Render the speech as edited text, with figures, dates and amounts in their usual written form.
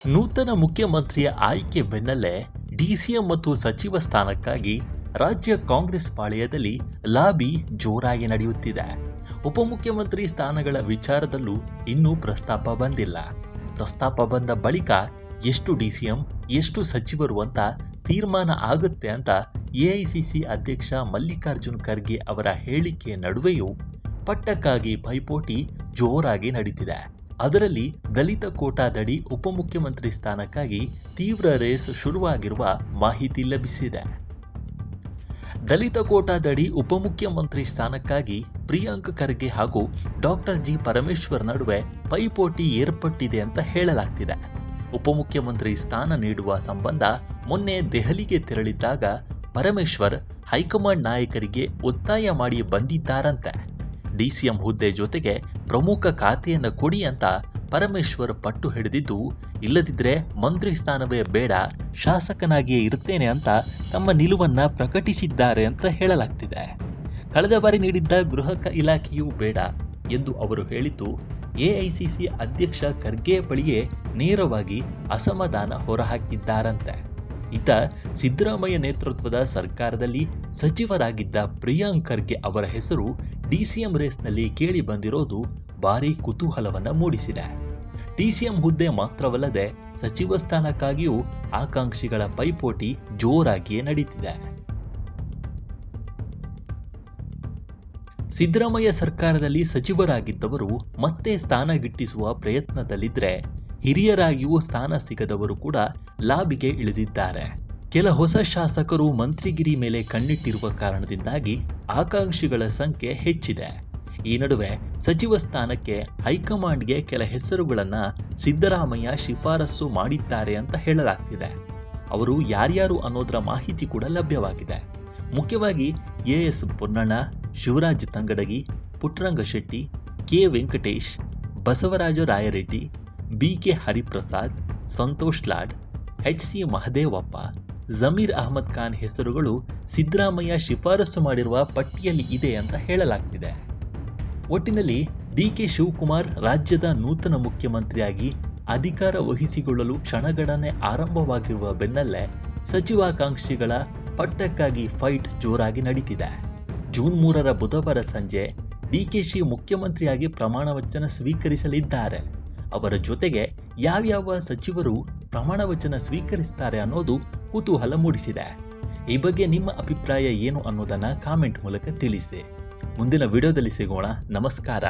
ನೂತನ ಮುಖ್ಯಮಂತ್ರಿಯ ಆಯ್ಕೆ ಬೆನ್ನಲ್ಲೇ ಡಿಸಿಎಂ ಮತ್ತು ಸಚಿವ ಸ್ಥಾನಕ್ಕಾಗಿ ರಾಜ್ಯ ಕಾಂಗ್ರೆಸ್ ಪಾಳೆಯದಲ್ಲಿ ಲಾಬಿ ಜೋರಾಗಿ ನಡೆಯುತ್ತಿದೆ. ಉಪಮುಖ್ಯಮಂತ್ರಿ ಸ್ಥಾನಗಳ ವಿಚಾರದಲ್ಲೂ ಇನ್ನೂ ಪ್ರಸ್ತಾಪ ಬಂದಿಲ್ಲ. ಪ್ರಸ್ತಾಪ ಬಂದ ಬಳಿಕ ಎಷ್ಟು ಡಿಸಿಎಂ ಎಷ್ಟು ಸಚಿವರು ಅಂತ ತೀರ್ಮಾನ ಆಗುತ್ತೆ ಅಂತ ಎಐಸಿಸಿ ಅಧ್ಯಕ್ಷ ಮಲ್ಲಿಕಾರ್ಜುನ್ ಖರ್ಗೆ ಅವರ ಹೇಳಿಕೆ ನಡುವೆಯೂ ಪಟ್ಟಕ್ಕಾಗಿ ಪೈಪೋಟಿ ಜೋರಾಗಿ ನಡೀತಿದೆ. ಅದರಲ್ಲಿ ದಲಿತ ಕೋಟಾದಡಿ ಉಪಮುಖ್ಯಮಂತ್ರಿ ಸ್ಥಾನಕ್ಕಾಗಿ ತೀವ್ರ ರೇಸ್ ಶುರುವಾಗಿರುವ ಮಾಹಿತಿ ಲಭಿಸಿದೆ. ದಲಿತ ಕೋಟಾದಡಿ ಉಪಮುಖ್ಯಮಂತ್ರಿ ಸ್ಥಾನಕ್ಕಾಗಿ ಪ್ರಿಯಾಂಕ್ ಖರ್ಗೆ ಹಾಗೂ ಡಾಕ್ಟರ್ ಜಿ ಪರಮೇಶ್ವರ್ ನಡುವೆ ಪೈಪೋಟಿ ಏರ್ಪಟ್ಟಿದೆ ಅಂತ ಹೇಳಲಾಗ್ತಿದೆ. ಉಪಮುಖ್ಯಮಂತ್ರಿ ಸ್ಥಾನ ನೀಡುವ ಸಂಬಂಧ ಮೊನ್ನೆ ದೆಹಲಿಗೆ ತೆರಳಿದ್ದಾಗ ಪರಮೇಶ್ವರ್ ಹೈಕಮಾಂಡ್ ನಾಯಕರಿಗೆ ಒತ್ತಾಯ ಮಾಡಿ ಬಂದಿದ್ದಾರಂತೆ. ಡಿಸಿಎಂ ಹುದ್ದೆ ಜೊತೆಗೆ ಪ್ರಮುಖ ಖಾತೆಯನ್ನು ಕೊಡಿ ಅಂತ ಪರಮೇಶ್ವರ್ ಪಟ್ಟು ಹಿಡಿದಿದ್ದು, ಇಲ್ಲದಿದ್ದರೆ ಮಂತ್ರಿ ಸ್ಥಾನವೇ ಬೇಡ, ಶಾಸಕನಾಗಿಯೇ ಇರುತ್ತೇನೆ ಅಂತ ತಮ್ಮ ನಿಲುವನ್ನು ಪ್ರಕಟಿಸಿದ್ದಾರೆ ಅಂತ ಹೇಳಲಾಗ್ತಿದೆ. ಕಳೆದ ಬಾರಿ ನೀಡಿದ್ದ ಗೃಹ ಇಲಾಖೆಯೂ ಬೇಡ ಎಂದು ಅವರು ಹೇಳಿದ್ದು ಎಐಸಿಸಿ ಅಧ್ಯಕ್ಷ ಖರ್ಗೆ ಬಳಿಯೇ ನೇರವಾಗಿ ಅಸಮಾಧಾನ ಹೊರಹಾಕಿದ್ದಾರಂತೆ. ಇತ್ತ ಸಿದ್ದರಾಮಯ್ಯ ನೇತೃತ್ವದ ಸರ್ಕಾರದಲ್ಲಿ ಸಚಿವರಾಗಿದ್ದ ಪ್ರಿಯಾಂಕ್ ಖರ್ಗೆ ಅವರ ಹೆಸರು ಡಿಸಿಎಂ ರೇಸ್ನಲ್ಲಿ ಕೇಳಿ ಬಂದಿರೋದು ಭಾರೀ ಕುತೂಹಲವನ್ನು ಮೂಡಿಸಿದೆ. ಡಿಸಿಎಂ ಹುದ್ದೆ ಮಾತ್ರವಲ್ಲದೆ ಸಚಿವ ಸ್ಥಾನಕ್ಕಾಗಿಯೂ ಆಕಾಂಕ್ಷಿಗಳ ಪೈಪೋಟಿ ಜೋರಾಗಿಯೇ ನಡೀತಿದೆ. ಸಿದ್ದರಾಮಯ್ಯ ಸರ್ಕಾರದಲ್ಲಿ ಸಚಿವರಾಗಿದ್ದವರು ಮತ್ತೆ ಸ್ಥಾನ ಗಿಟ್ಟಿಸುವ ಪ್ರಯತ್ನದಲ್ಲಿದ್ದರೆ, ಹಿರಿಯರಾಗಿಯೂ ಸ್ಥಾನ ಸಿಗದವರು ಕೂಡ ಲಾಬಿಗೆ ಇಳಿದಿದ್ದಾರೆ. ಕೆಲ ಹೊಸ ಶಾಸಕರು ಮಂತ್ರಿಗಿರಿ ಮೇಲೆ ಕಣ್ಣಿಟ್ಟಿರುವ ಕಾರಣದಿಂದಾಗಿ ಆಕಾಂಕ್ಷಿಗಳ ಸಂಖ್ಯೆ ಹೆಚ್ಚಿದೆ. ಈ ನಡುವೆ ಸಚಿವ ಸ್ಥಾನಕ್ಕೆ ಹೈಕಮಾಂಡ್ಗೆ ಕೆಲ ಹೆಸರುಗಳನ್ನು ಸಿದ್ದರಾಮಯ್ಯ ಶಿಫಾರಸು ಮಾಡಿದ್ದಾರೆ ಅಂತ ಹೇಳಲಾಗ್ತಿದೆ. ಅವರು ಯಾರ್ಯಾರು ಅನ್ನೋದರ ಮಾಹಿತಿ ಕೂಡ ಲಭ್ಯವಾಗಿದೆ. ಮುಖ್ಯವಾಗಿ A S Ponnanna, Shivaraj Tangadagi, Puttaranga Shetty, K Venkatesh, Basavaraj Rayareddy, B K Hariprasad, Santosh Lad, H C Mahadevappa, Zameer Ahmed Khan ಹೆಸರುಗಳು ಸಿದ್ದರಾಮಯ್ಯ ಶಿಫಾರಸು ಮಾಡಿರುವ ಪಟ್ಟಿಯಲ್ಲಿ ಇದೆ ಅಂತ ಹೇಳಲಾಗ್ತಿದೆ. ಒಟ್ಟಿನಲ್ಲಿ ಡಿಕೆ ಶಿವಕುಮಾರ್ ರಾಜ್ಯದ ನೂತನ ಮುಖ್ಯಮಂತ್ರಿಯಾಗಿ ಅಧಿಕಾರ ವಹಿಸಿಕೊಳ್ಳಲು ಕ್ಷಣಗಣನೆ ಆರಂಭವಾಗಿರುವ ಬೆನ್ನಲ್ಲೇ ಸಚಿವಾಕಾಂಕ್ಷಿಗಳ ಪಟ್ಟಕ್ಕಾಗಿ ಫೈಟ್ ಜೋರಾಗಿ ನಡೀತಿದೆ. ಜೂನ್ 3ರ ಬುಧವಾರ ಸಂಜೆ ಡಿಕೆಶಿ ಮುಖ್ಯಮಂತ್ರಿಯಾಗಿ ಪ್ರಮಾಣ ವಚನ ಸ್ವೀಕರಿಸಲಿದ್ದಾರೆ. ಅವರ ಜೊತೆಗೆ ಯಾವ್ಯಾವ ಸಚಿವರು ಪ್ರಮಾಣ ವಚನ ಸ್ವೀಕರಿಸುತ್ತಾರೆ ಅನ್ನೋದು ಕುತೂಹಲ ಮೂಡಿಸಿದೆ. ಈ ಬಗ್ಗೆ ನಿಮ್ಮ ಅಭಿಪ್ರಾಯ ಏನು ಅನ್ನೋದನ್ನು ಕಾಮೆಂಟ್ ಮೂಲಕ ತಿಳಿಸಿ. ಮುಂದಿನ ವಿಡಿಯೋದಲ್ಲಿ ಸಿಗೋಣ. ನಮಸ್ಕಾರ.